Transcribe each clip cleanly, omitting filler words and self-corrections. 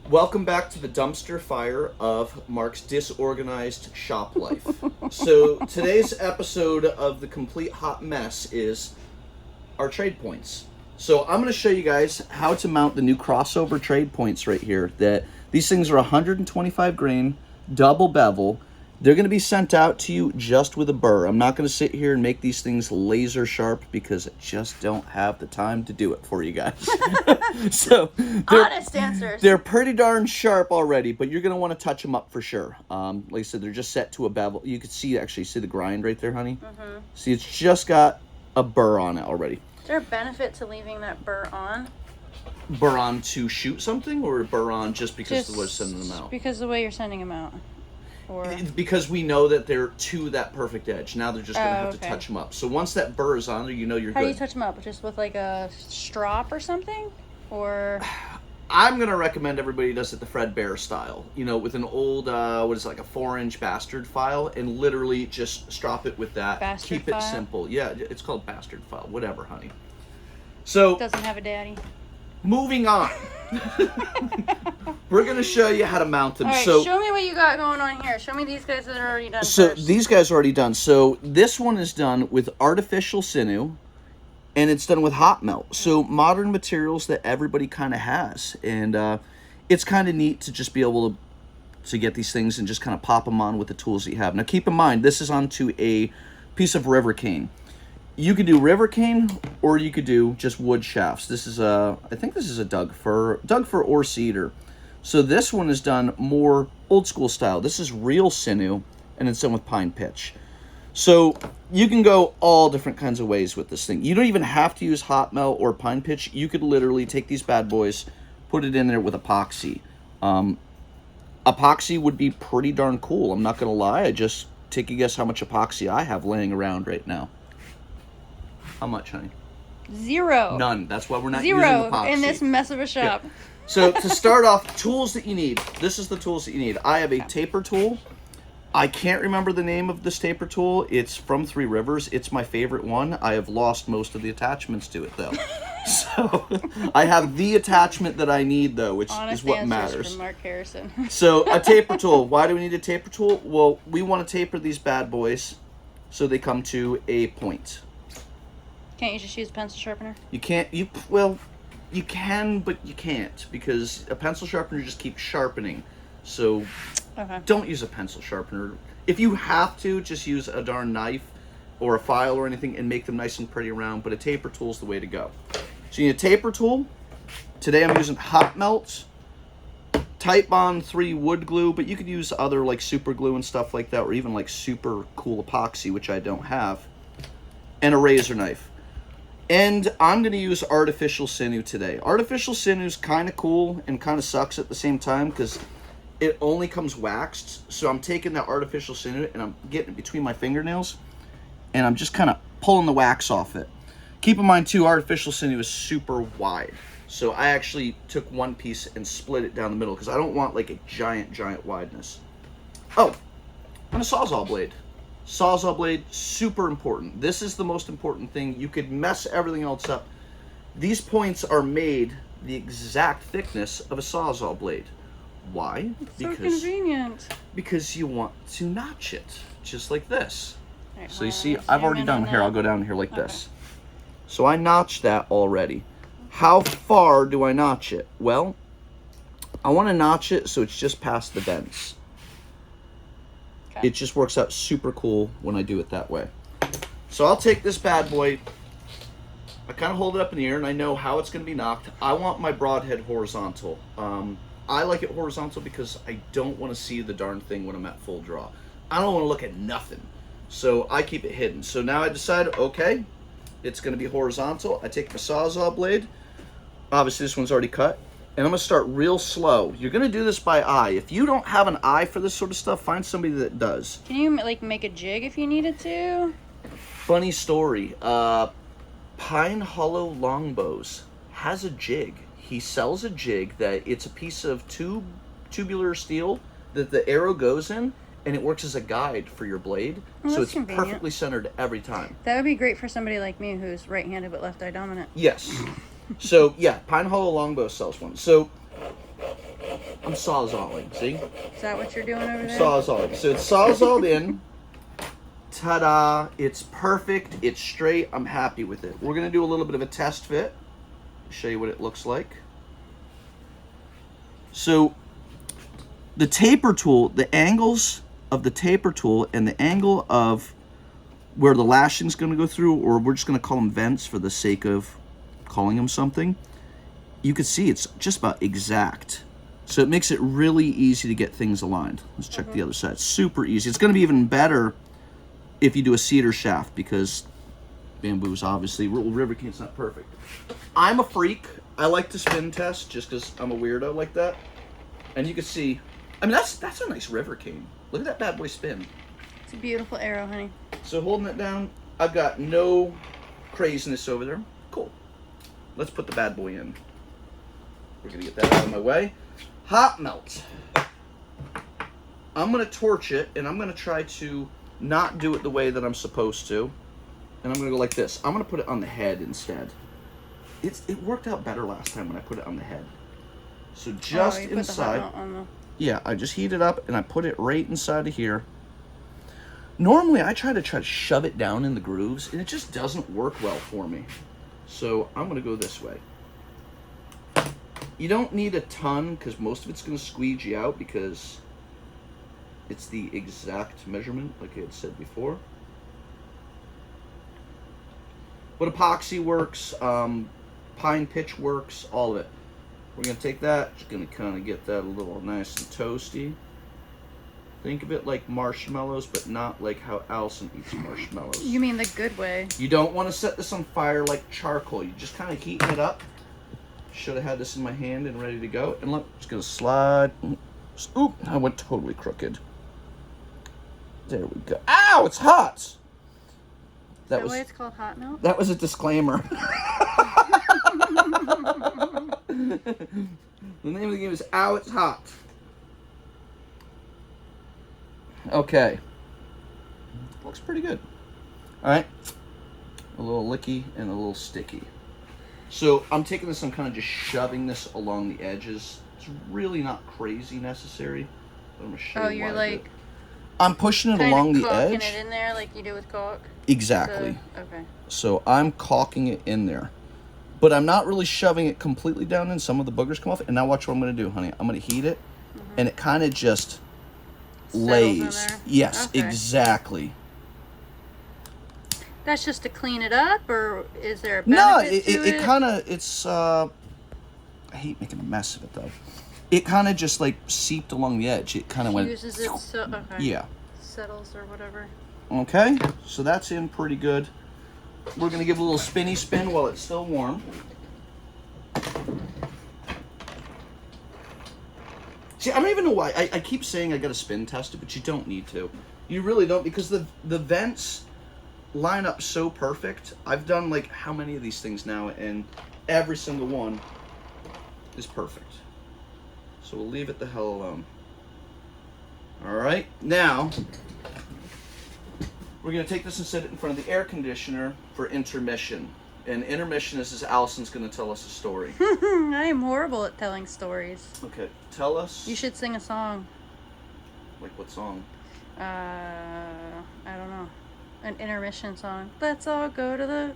Welcome back to the dumpster fire of Mark's disorganized shop life. So today's episode of the Complete Hot Mess is our trade points. So I'm going to show you guys how to mount the new crossover trade points right here. These things are 125 grain, double bevel. They're going to be sent out to you just with a burr. I'm not going to sit here and make these things laser sharp because I just don't have the time to do it for you guys. So honest answers. They're pretty darn sharp already, but you're going to want to touch them up for sure. Like I said, they're just set to a bevel. You can see the grind right there, honey? Mm-hmm. See, it's just got a burr on it already. Is there a benefit to leaving that burr on? Burr on to shoot something, or burr on just because of the way sending them out? Because the way you're sending them out. Or... Because we know that they're to that perfect edge. Now they're just going to have to touch them up. So once that burr is on there, you know you're good. How do you touch them up? Just with like a strop or something? Or... I'm going to recommend everybody does it the Fred Bear style. You know, with an old, like a 4-inch bastard file, and literally just strop it with that. Bastard Keep file? it simple. Yeah, it's called bastard file. Whatever, honey. So... Doesn't have a daddy. Moving on. We're going to show you how to mount them. All right, so, show me what you got going on here. Show me these guys that are already done first. These guys are already done. So this one is done with artificial sinew, and it's done with hot melt. So modern materials that everybody kind of has. And it's kind of neat to just be able to get these things and just kind of pop them on with the tools that you have. Now keep in mind, this is onto a piece of river cane. You could do river cane, or you could do just wood shafts. This is I think this is a Doug fir or cedar. So this one is done more old school style. This is real sinew, and it's done with pine pitch. So you can go all different kinds of ways with this thing. You don't even have to use hot melt or pine pitch. You could literally take these bad boys, put it in there with epoxy. Epoxy would be pretty darn cool. I'm not gonna lie. I just take a guess how much epoxy I have laying around right now. How much, honey? Zero. None. That's why we're not using epoxy. In this mess of a shop. Yeah. So to start off, tools that you need. This is the tools that you need. I have a taper tool. I can't remember the name of this taper tool. It's from Three Rivers. It's my favorite one. I have lost most of the attachments to it, though. So I have the attachment that I need, though, which is what matters. From Mark Harrison. So a taper tool. Why do we need a taper tool? Well, we want to taper these bad boys so they come to a point. Can't you just use a pencil sharpener? You can't. You can, but you can't, because a pencil sharpener just keeps sharpening. So don't use a pencil sharpener. If you have to, just use a darn knife or a file or anything and make them nice and pretty round, but a taper tool is the way to go. So you need a taper tool. Today I'm using hot melt, Type Bond 3 wood glue, but you could use other like super glue and stuff like that, or even like super cool epoxy, which I don't have, and a razor knife. And I'm going to use artificial sinew today. Artificial sinew is kind of cool and kind of sucks at the same time because it only comes waxed. So I'm taking that artificial sinew and I'm getting it between my fingernails and I'm just kind of pulling the wax off it. Keep in mind too, artificial sinew is super wide. So I actually took one piece and split it down the middle because I don't want like a giant wideness. Oh, and a Sawzall blade. Sawzall blade, super important. This is the most important thing. You could mess everything else up. These points are made the exact thickness of a Sawzall blade. Why? It's so convenient. Because you want to notch it, just like this. Right, so you see, I've already done here. I'll go down here like this. So I notched that already. How far do I notch it? Well, I want to notch it so it's just past the dents. It just works out super cool when I do it that way. So I'll take this bad boy. I kind of hold it up in the air and I know how it's going to be knocked. I want my broadhead horizontal. I like it horizontal because I don't want to see the darn thing when I'm at full draw. I don't want to look at nothing. So I keep it hidden. So now I decided, okay, it's going to be horizontal. I take my Sawzall blade. Obviously this one's already cut. And I'm going to start real slow. You're going to do this by eye. If you don't have an eye for this sort of stuff, find somebody that does. Can you like make a jig if you needed to? Funny story. Pine Hollow Longbows has a jig. He sells a jig that it's a piece of tubular steel that the arrow goes in, and it works as a guide for your blade. Well, so it's convenient. perfectly centered every time. That would be great for somebody like me who's right-handed but left-eye dominant. Yes. So, yeah, Pine Hollow Longbow sells one. So, I'm sawzalling, see? Is that what you're doing over there? Sawzalling. So it's sawzalled in. Ta-da! It's perfect. It's straight. I'm happy with it. We're going to do a little bit of a test fit. Show you what it looks like. So the taper tool, the angles of the taper tool and the angle of where the lashing is going to go through, or we're just going to call them vents for the sake of calling them something, you can see it's just about exact. So it makes it really easy to get things aligned. Let's check the other side. Super easy. It's going to be even better if you do a cedar shaft, because bamboo is obviously, river cane's not perfect. I'm a freak. I like to spin test just because I'm a weirdo like that. And you can see, I mean, that's a nice river cane. Look at that bad boy spin. It's a beautiful arrow, honey. So holding it down, I've got no craziness over there. Cool. Let's put the bad boy in. We're gonna get that out of my way. Hot melt. I'm gonna torch it, and I'm gonna try to not do it the way that I'm supposed to. And I'm gonna go like this. I'm gonna put it on the head instead. It worked out better last time when I put it on the head. So just inside. Yeah, I just heat it up and I put it right inside of here. Normally I try to shove it down in the grooves, and it just doesn't work well for me. So I'm gonna go this way. You don't need a ton, because most of it's gonna squeeze you out, because it's the exact measurement, like I had said before. But epoxy works, pine pitch works, all of it. We're gonna take that, just gonna kind of get that a little nice and toasty. Think of it like marshmallows, but not like how Allison eats marshmallows. You mean the good way. You don't want to set this on fire like charcoal. You just kind of heating it up. Should have had this in my hand and ready to go. And look, just gonna slide. Oop, I went totally crooked. There we go. Ow, it's hot. That why it's called hot melt? That was a disclaimer. The name of the game is Ow, It's Hot. Okay. Looks pretty good. Alright. A little licky and a little sticky. So I'm taking this, I'm kind of just shoving this along the edges. It's really not crazy necessary. But I'm gonna show you you're like... I'm pushing it along the edge. Caulking it in there like you do with caulk? Exactly. Okay. So I'm caulking it in there. But I'm not really shoving it completely down in. Some of the boogers come off. And now watch what I'm going to do, honey. I'm going to heat it. And it kind of just lays. Yes, okay. Exactly. That's just to clean it up, or is there a benefit to it? It kind of, it's, I hate making a mess of it, though. It kind of just, like, seeped along the edge. It kind of went... Uses it so... Okay. Yeah. Settles or whatever. Okay, so that's in pretty good. We're going to give it a little spinny spin while it's still warm. See, I don't even know why. I keep saying I got to spin test it, but you don't need to. You really don't, because the vents line up so perfect. I've done, like, how many of these things now, and every single one is perfect. So we'll leave it the hell alone. All right, now... we're going to take this and set it in front of the air conditioner for intermission. And intermission is Allison's going to tell us a story. I am horrible at telling stories. Okay, tell us. You should sing a song. Like what song? I don't know. An intermission song. Let's all go to the...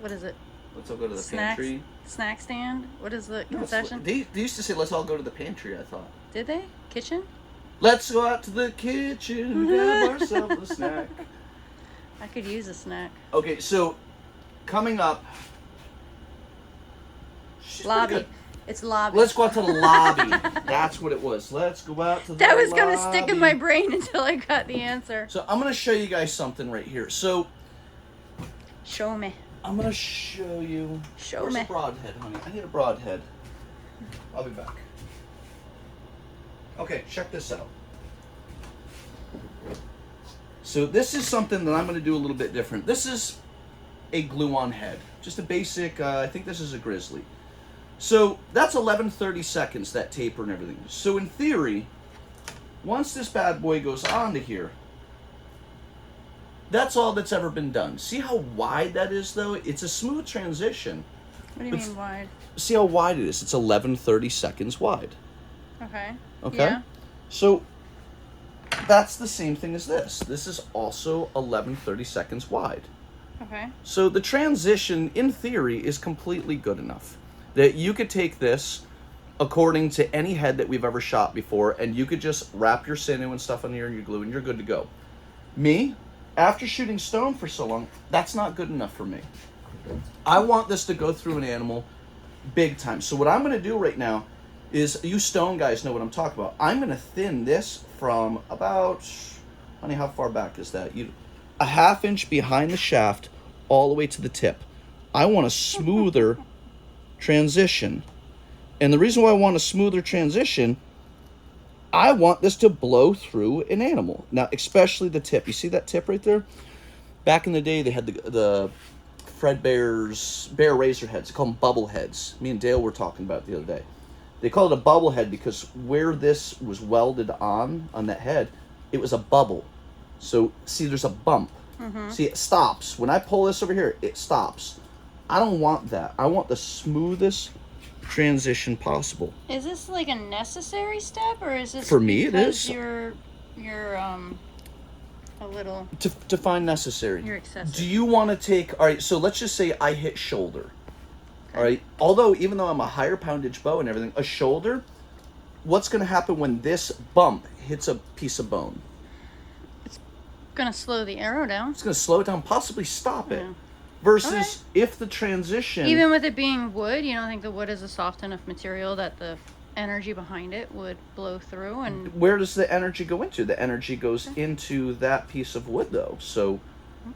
What is it? Let's all go to the pantry. Snack stand? What is the concession? They used to say, let's all go to the pantry, I thought. Did they? Kitchen? Let's go out to the kitchen and grab ourselves a snack. I could use a snack. Okay, so coming up, lobby. It's lobby. Let's go out to the lobby. That's what it was. Let's go out to the lobby. That was going to stick in my brain until I got the answer. So I'm going to show you guys something right here. So show me. I'm going to show you. Show me. Where's a broadhead, honey? I need a broadhead. I'll be back. Okay, check this out. So this is something that I'm going to do a little bit different. This is a glue-on head. Just a basic, I think this is a grizzly. So that's 11:30 seconds, that taper and everything. So in theory, once this bad boy goes onto here, that's all that's ever been done. See how wide that is, though? It's a smooth transition. What do you mean wide? See how wide it is? It's 11:30 seconds wide. Okay. Okay? Yeah. So that's the same thing as this. This is also 11 seconds wide. Okay. So the transition, in theory, is completely good enough. That you could take this according to any head that we've ever shot before, and you could just wrap your sinew and stuff on here and your glue, and you're good to go. Me, after shooting stone for so long, that's not good enough for me. I want this to go through an animal big time. So what I'm going to do right now is, you stone guys know what I'm talking about. I'm going to thin this from about, honey, how far back is that? A half inch behind the shaft all the way to the tip. I want a smoother transition. And the reason why I want a smoother transition, I want this to blow through an animal. Now, especially the tip. You see that tip right there? Back in the day, they had the Fredbear's bear razor heads. They call them bubble heads. Me and Dale were talking about it the other day. They call it a bubble head because where this was welded on that head, it was a bubble. So, see, there's a bump. Mm-hmm. See, it stops. When I pull this over here, it stops. I don't want that. I want the smoothest transition possible. Is this like a necessary step, or is this for me? It is. You're a little to find necessary. You're excessive. Do you want to take? All right. So let's just say I hit shoulder. Okay. All right. Although even though I'm a higher poundage bow and everything, a shoulder. What's going to happen when this bump hits a piece of bone? It's going to slow the arrow down. It's going to slow it down, possibly stop it. Versus okay. if the transition... Even with it being wood, you don't think the wood is a soft enough material that the energy behind it would blow through? And where does the energy go into? The energy goes into that piece of wood, though. So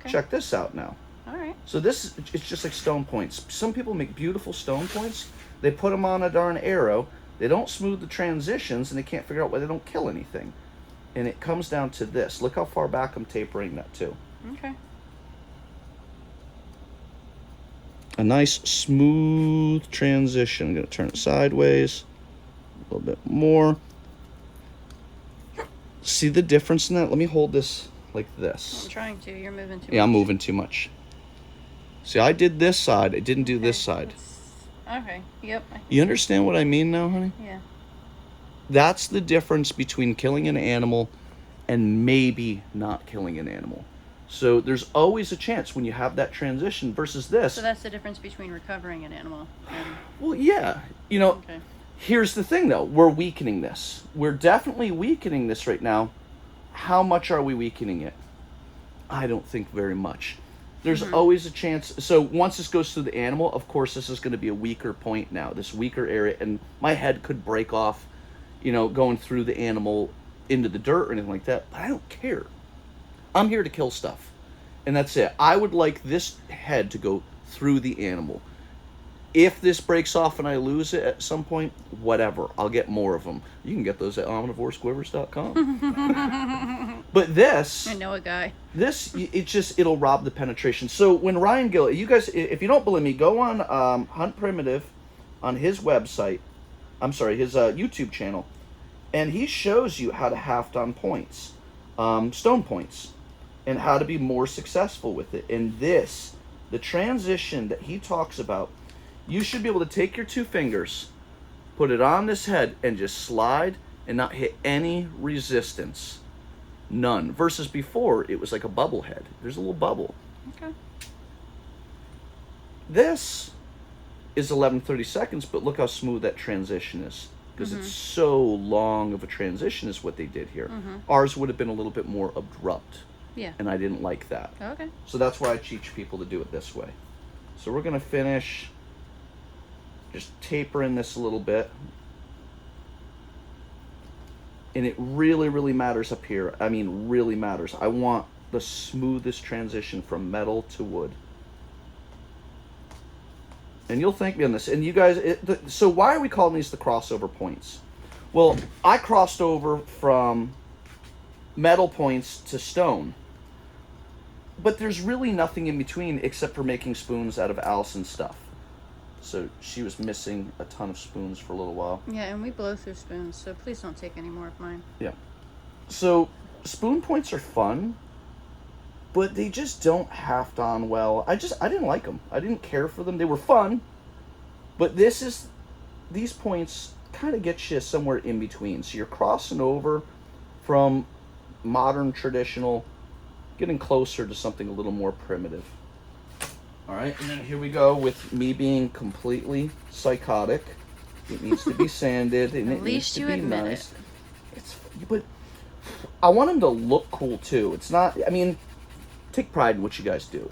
check this out now. All right. So this, it's just like stone points. Some people make beautiful stone points. They put them on a darn arrow. They don't smooth the transitions, and they can't figure out why they don't kill anything. And it comes down to this. Look how far back I'm tapering that to. Okay. A nice smooth transition. I'm going to turn it sideways a little bit more. See the difference in that? Let me hold this like this. I'm trying to. You're moving too much. Yeah, I'm moving too much. See, I did this side. I didn't do this side. Okay. Yep. You understand what I mean now, honey? Yeah. That's the difference between killing an animal and maybe not killing an animal. So there's always a chance when you have that transition versus this. So that's the difference between recovering an animal and... Well, yeah. You know, here's the thing, though. We're weakening this. We're definitely weakening this right now. How much are we weakening it? I don't think very much. There's always a chance. So once this goes through the animal, of course, this is going to be a weaker point now, this weaker area. And my head could break off, you know, going through the animal into the dirt or anything like that. But I don't care. I'm here to kill stuff. And that's it. I would like this head to go through the animal. If this breaks off and I lose it at some point, whatever. I'll get more of them. You can get those at omnivoresquivers.com. But this... I know a guy. This, it'll rob the penetration. So when Ryan Gill... You guys, if you don't believe me, go on Hunt Primitive on his website. I'm sorry, his YouTube channel. And he shows you how to haft on points. Stone points. And how to be more successful with it. And this, the transition that he talks about, you should be able to take your two fingers, put it on this head, and just slide and not hit any resistance. None. Versus before, it was like a bubble head. There's a little bubble. Okay. This is 11 seconds, but look how smooth that transition is. Because it's so long of a transition is what they did here. Ours would have been a little bit more abrupt. Yeah. And I didn't like that. Okay. So that's why I teach people to do it this way. So we're going to finish just tapering this a little bit. And it really, really matters up here. I mean, really matters. I want the smoothest transition from metal to wood. And you'll thank me on this. And you guys, so why are we calling these the crossover points? Well, I crossed over from metal points to stone. But there's really nothing in between except for making spoons out of Allison's stuff. So she was missing a ton of spoons for a little while. Yeah, and we blow through spoons, so please don't take any more of mine. Yeah. So spoon points are fun, but they just don't haft on well. I didn't like them. I didn't care for them. They were fun, but these points kind of gets you somewhere in between. So you're crossing over from modern traditional, getting closer to something a little more primitive. All right, and then here we go with me being completely psychotic. It needs to be sanded, and it needs to be nice. But I want them to look cool too. It's not. I mean, take pride in what you guys do.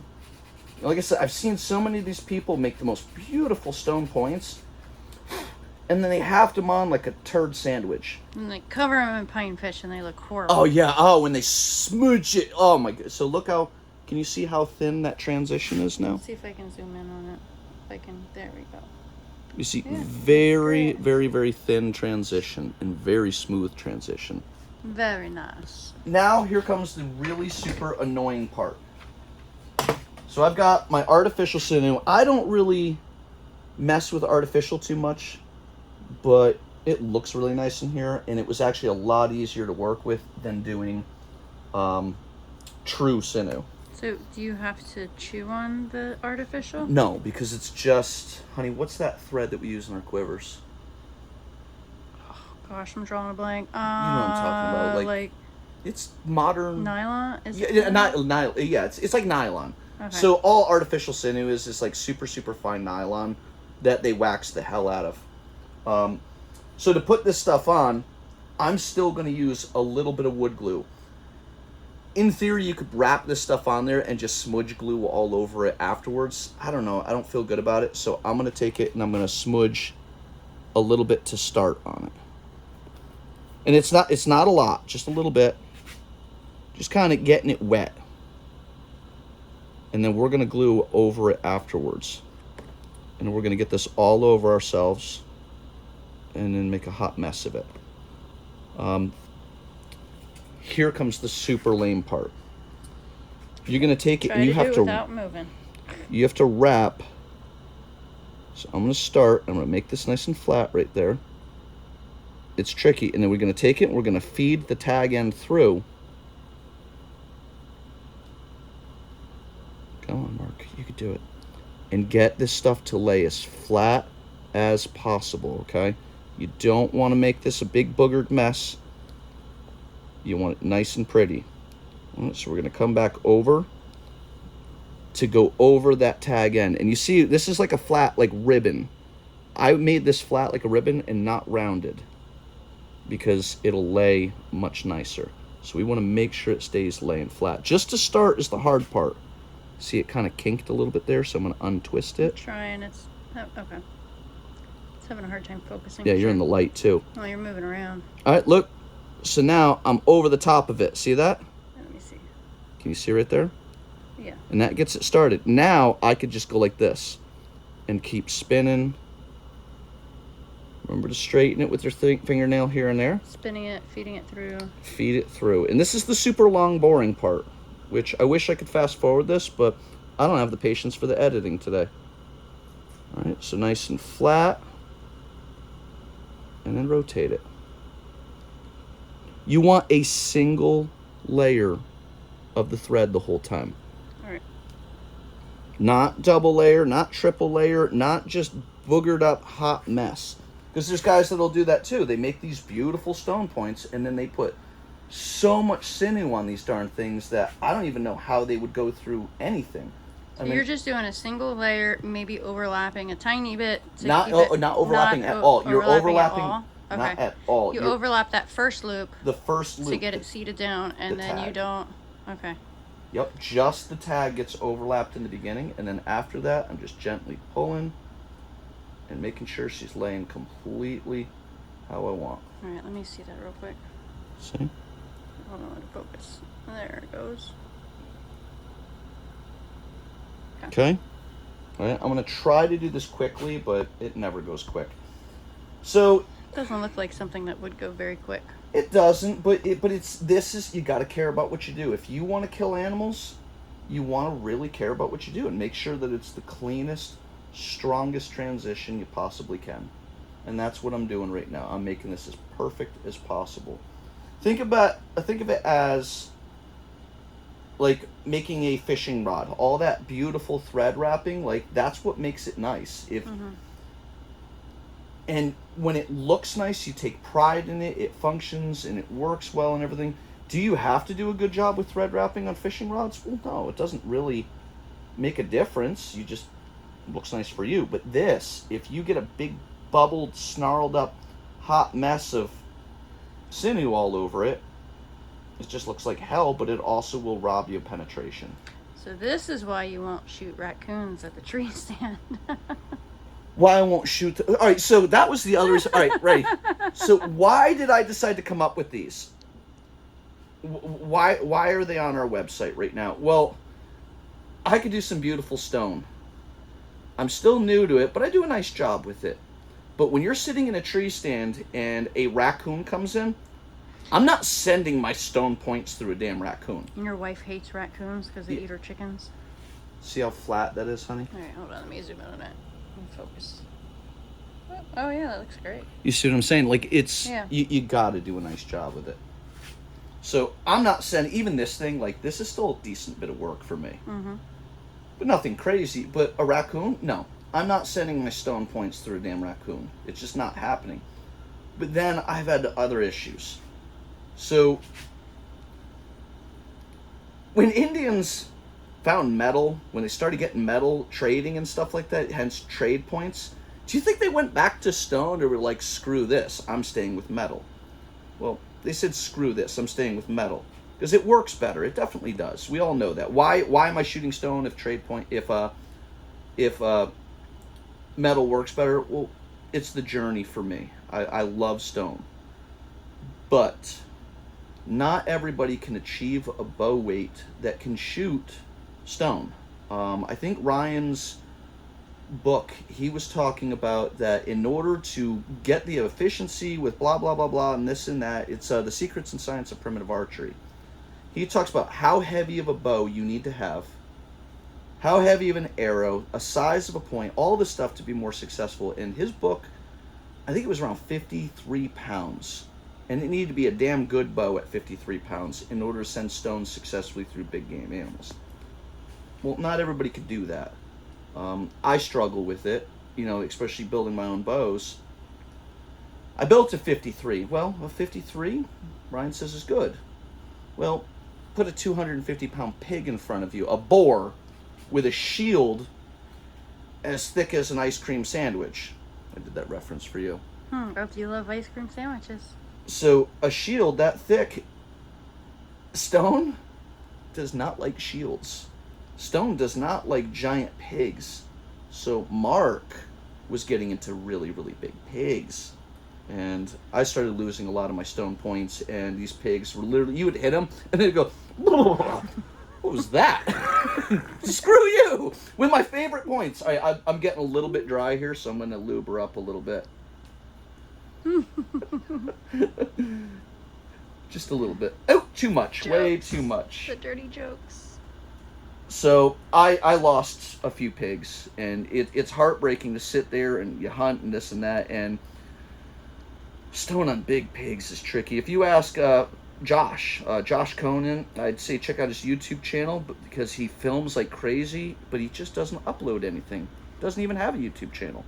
Like I said, I've seen so many of these people make the most beautiful stone points, and then they have them on like a turd sandwich. And they cover them in pine fish, and they look horrible. Oh yeah. Oh, when they smooch it. Oh my god. So look how. Can you see how thin that transition is now? Let's see if I can zoom in on it. If I can. There we go. You see, very, very, very thin transition and very smooth transition. Very nice. Now here comes the really super annoying part. So I've got my artificial sinew. I don't really mess with artificial too much, but it looks really nice in here, and it was actually a lot easier to work with than doing true sinew. So, do you have to chew on the artificial? No, because it's just, honey, what's that thread that we use in our quivers? Oh, gosh, I'm drawing a blank. You know what I'm talking about. Like it's modern. Nylon? Nylon. Yeah, it's like nylon. Okay. So all artificial sinew is like super, super fine nylon that they wax the hell out of. So to put this stuff on, I'm still going to use a little bit of wood glue. In theory, you could wrap this stuff on there and just smudge glue all over it afterwards. I don't know. I don't feel good about it. So I'm going to take it and I'm going to smudge a little bit to start on it. And it's not a lot, just a little bit. Just kind of getting it wet. And then we're going to glue over it afterwards. And we're going to get this all over ourselves and then make a hot mess of it. Here comes the super lame part. You're going to take it and you have to without moving. You have to wrap. So I'm going to start. I'm going to make this nice and flat right there. It's tricky. And then we're going to take it and we're going to feed the tag end through. Come on, Mark. You could do it. And get this stuff to lay as flat as possible, okay? You don't want to make this a big boogered mess. You want it nice and pretty. So we're going to come back over to go over that tag end. And you see, this is like a flat, like ribbon. I made this flat like a ribbon and not rounded because it'll lay much nicer. So we want to make sure it stays laying flat. Just to start is the hard part. See, it kind of kinked a little bit there, so I'm going to untwist it. I'm trying. It's okay. It's having a hard time focusing. Yeah, you're in the light too. Oh, you're moving around. All right, look. So now I'm over the top of it. See that? Let me see. Can you see right there? Yeah. And that gets it started. Now I could just go like this and keep spinning. Remember to straighten it with your fingernail here and there. Spinning it, feeding it through. Feed it through. And this is the super long, boring part, which I wish I could fast forward this, but I don't have the patience for the editing today. All right, so nice and flat. And then rotate it. You want a single layer of the thread the whole time. All right. Not double layer, not triple layer, not just boogered up hot mess. Because there's guys that'll do that too. They make these beautiful stone points and then they put so much sinew on these darn things that I don't even know how they would go through anything. So you're just doing a single layer, maybe overlapping a tiny bit. Not overlapping at all. You're overlapping. Okay. Not at all. You overlap that first loop. The first loop. To get it seated down, and then you don't. Okay. Yep, just the tag gets overlapped in the beginning, and then after that, I'm just gently pulling and making sure she's laying completely how I want. All right, let me see that real quick. See? I don't know how to focus. There it goes. Okay. All right, I'm going to try to do this quickly, but it never goes quick. So... It doesn't look like something that would go very quick. It doesn't, but you got to care about what you do. If you want to kill animals, you want to really care about what you do and make sure that it's the cleanest, strongest transition you possibly can. And that's what I'm doing right now. I'm making this as perfect as possible. Think of it as like making a fishing rod. All that beautiful thread wrapping, like that's what makes it nice. And when it looks nice, you take pride in it. It functions and it works well and everything. Do you have to do a good job with thread wrapping on fishing rods? Well, no, it doesn't really make a difference. You just looks nice for you. But this, if you get a big bubbled, snarled up, hot mess of sinew all over it, it just looks like hell. But it also will rob you of penetration. So this is why you won't shoot raccoons at the tree stand. Why I won't shoot. All right, so that was the other reason. All right, ready. So why did I decide to come up with these? Why are they on our website right now? Well, I could do some beautiful stone. I'm still new to it, but I do a nice job with it. But when you're sitting in a tree stand and a raccoon comes in, I'm not sending my stone points through a damn raccoon. And your wife hates raccoons because they eat her chickens? See how flat that is, honey? All right, hold on. Let me zoom in on it. Focus. Oh yeah, that looks great. You see what I'm saying? Like, it's, yeah. You got to do a nice job with it. So I'm not sending, even this thing, like, this is still a decent bit of work for me. Mm-hmm. But nothing crazy. But a raccoon? No. I'm not sending my stone points through a damn raccoon. It's just not happening. But then I've had other issues. So when Indians found metal, when they started getting metal trading and stuff like that, hence trade points, do you think they went back to stone or were like, screw this, I'm staying with metal? Well, they said, screw this, I'm staying with metal. Because it works better. It definitely does. We all know that. Why am I shooting stone if metal works better? Well, it's the journey for me. I love stone. But not everybody can achieve a bow weight that can shoot stone. I think Ryan's book, he was talking about that in order to get the efficiency with blah blah blah blah and this and that, it's the secrets and science of primitive archery. He talks about how heavy of a bow you need to have, how heavy of an arrow, a size of a point, all this stuff to be more successful. In his book, I think it was around 53 pounds. And it needed to be a damn good bow at 53 pounds in order to send stones successfully through big game animals. Well, not everybody could do that. I struggle with it, especially building my own bows. I built a 53. Well, a 53, Ryan says, is good. Well, put a 250-pound pig in front of you, a boar with a shield as thick as an ice cream sandwich. I did that reference for you. Oh, you love ice cream sandwiches. So a shield that thick, stone does not like shields. Stone does not like giant pigs. So Mark was getting into really, really big pigs. And I started losing a lot of my stone points, and these pigs were literally, you would hit them, and they'd go, what was that? Screw you! With my favorite points. I'm getting a little bit dry here, so I'm going to lube her up a little bit. Just a little bit. Oh, too much. Jokes. Way too much. The dirty jokes. So I lost a few pigs, and it's heartbreaking to sit there and you hunt and this and that, and stone on big pigs is tricky. If you ask Josh Conan, I'd say check out his YouTube channel, because he films like crazy, but he just doesn't upload anything. Doesn't even have a YouTube channel.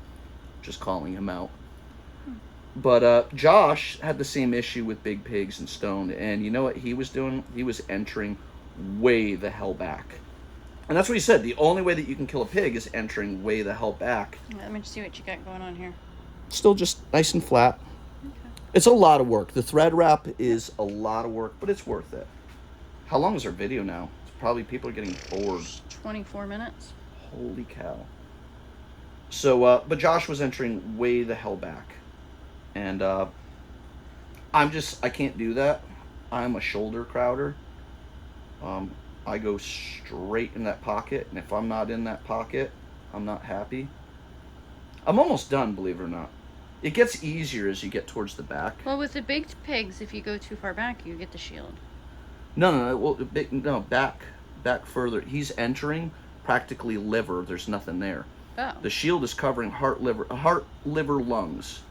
Just calling him out. But Josh had the same issue with big pigs and stone, and you know what he was doing? He was entering way the hell back. And that's what he said. The only way that you can kill a pig is entering way the hell back. Let me just see what you got going on here. Still just nice and flat. Okay. It's a lot of work. The thread wrap is a lot of work, but it's worth it. How long is our video now? It's probably people are getting bored. 24 minutes. Holy cow. So, but Josh was entering way the hell back. And I can't do that. I'm a shoulder crowder. I go straight in that pocket, and if I'm not in that pocket, I'm not happy. I'm almost done, believe it or not. It gets easier as you get towards the back. Well, with the big pigs, if you go too far back, you get the shield. No. Well, back further. He's entering practically liver. There's nothing there. Oh. The shield is covering heart, liver, lungs.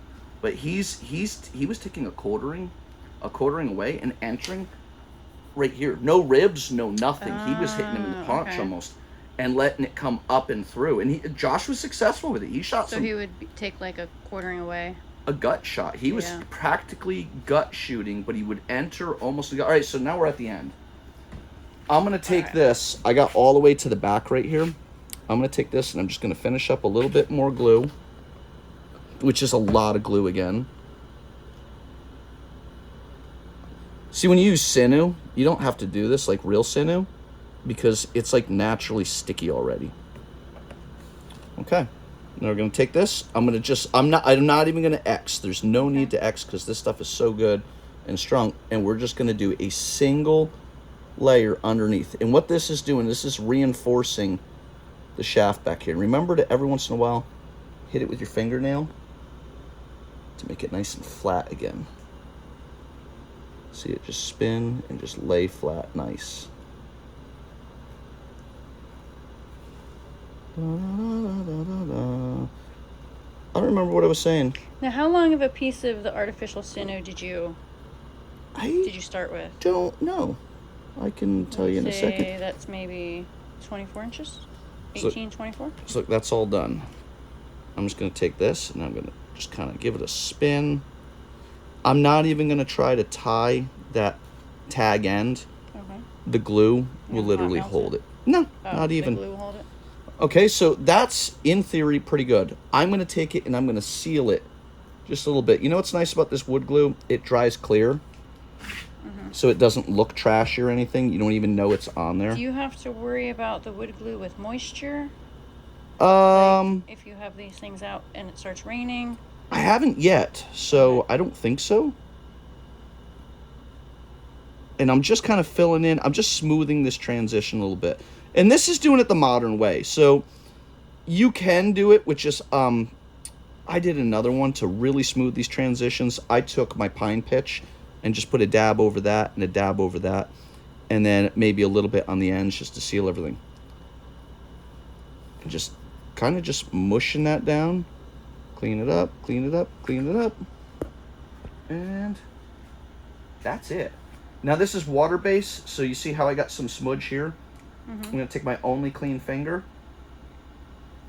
But he was taking a quartering away and entering right here. No ribs, no nothing. He was hitting him in the paunch almost. and letting it come up and through. And Josh was successful with it. He shot So he would take like a quartering away. A gut shot. He was practically gut shooting, but he would enter almost. All right, so now we're at the end. I'm going to take this. I got all the way to the back right here. I'm going to take this, and I'm just going to finish up a little bit more glue, which is a lot of glue again. See, when you use sinew, you don't have to do this like real sinew because it's like naturally sticky already. Okay. Now we're going to take this. I'm not even going to X. There's no need to X because this stuff is so good and strong. And we're just going to do a single layer underneath. And what this is doing, this is reinforcing the shaft back here. Remember to every once in a while hit it with your fingernail to make it nice and flat again. See it just spin and just lay flat nice. Da, da, da, da. I don't remember what I was saying. Now, how long of a piece of the artificial sinew did you start with? Don't know. I can tell you in a second. That's maybe 24 inches? 18, 24? So that's all done. I'm just going to take this and I'm going to just kind of give it a spin. I'm not even going to try to tie that tag end. Okay. The glue will literally hold it. No, not even. The glue will hold it? Okay, so that's, in theory, pretty good. I'm going to take it and I'm going to seal it just a little bit. You know what's nice about this wood glue? It dries clear. So it doesn't look trashy or anything. You don't even know it's on there. Do you have to worry about the wood glue with moisture? Like if you have these things out and it starts raining? I haven't yet, so I don't think so. And I'm just kind of filling in. I'm just smoothing this transition a little bit. And this is doing it the modern way. So you can do it with just, I did another one to really smooth these transitions. I took my pine pitch and just put a dab over that and a dab over that. And then maybe a little bit on the ends just to seal everything. And just kind of just mushing that down. Clean it up, clean it up, clean it up. And that's it. Now this is water-based, so you see how I got some smudge here? I'm going to take my only clean finger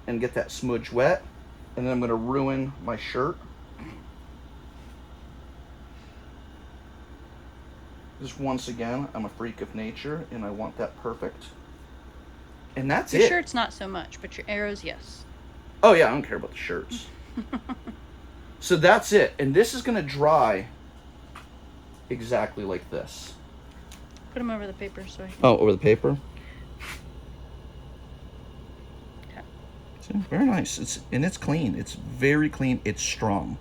and get that smudge wet. And then I'm going to ruin my shirt. Just once again, I'm a freak of nature and I want that perfect. And that's it. Your shirt's not so much, but your arrows, yes. Oh yeah, I don't care about the shirts. So that's it. And this is going to dry exactly like this. Put them over the paper so I can... Oh, over the paper? Okay. See, very nice. It's clean. It's very clean. It's strong.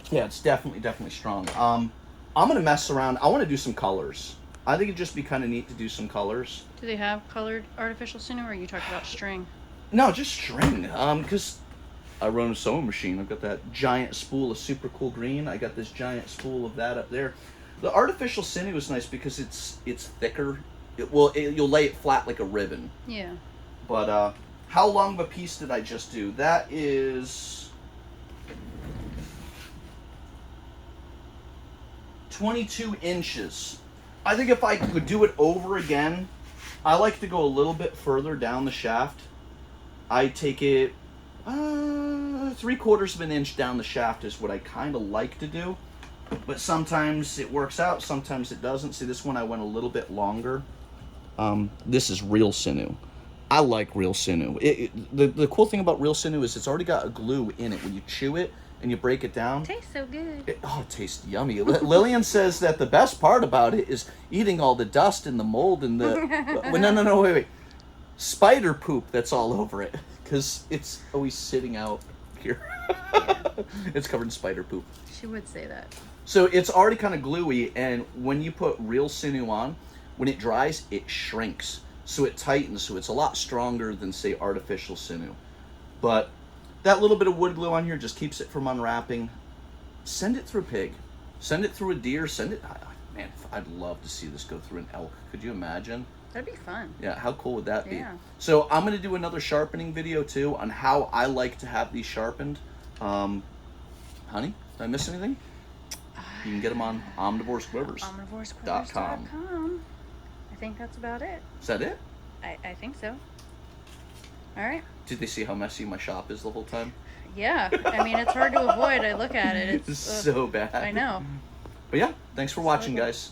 Yeah, it's definitely strong. I'm going to mess around. I want to do some colors. I think it'd just be kind of neat to do some colors. Do they have colored artificial sinew, or are you talking about string? No, just string. Because I run a sewing machine. I've got that giant spool of super cool green. I got this giant spool of that up there. The artificial sinew is nice because it's thicker. You'll lay it flat like a ribbon. Yeah. But how long of a piece did I just do? That is 22 inches. I think if I could do it over again, I like to go a little bit further down the shaft. I take it 3/4 of an inch down the shaft is what I kind of like to do. But sometimes it works out, sometimes it doesn't. See, this one I went a little bit longer. This is real sinew. I like real sinew. The cool thing about real sinew is it's already got a glue in it. When you chew it and you break it down, it tastes so good. It tastes yummy. Lillian says that the best part about it is eating all the dust and the mold and the... no, wait. Spider poop that's all over it. Because it's always sitting out here. It's covered in spider poop. She would say that. So it's already kind of gluey, and when you put real sinew on, when it dries, it shrinks. So it tightens, so it's a lot stronger than, say, artificial sinew. But that little bit of wood glue on here just keeps it from unwrapping. Send it through a pig. Send it through a deer. Man, I'd love to see this go through an elk. Could you imagine? That'd be fun. Yeah, how cool would that be? Yeah. So I'm going to do another sharpening video, too, on how I like to have these sharpened. Honey, did I miss anything? You can get them on omnivoresquivers.com. omnivoresquivers.com. I think that's about it. Is that it? I think so. All right. Did they see how messy my shop is the whole time? Yeah. I mean, it's hard to avoid. I look at it. It's so bad. I know. But yeah, thanks for watching, cool. guys.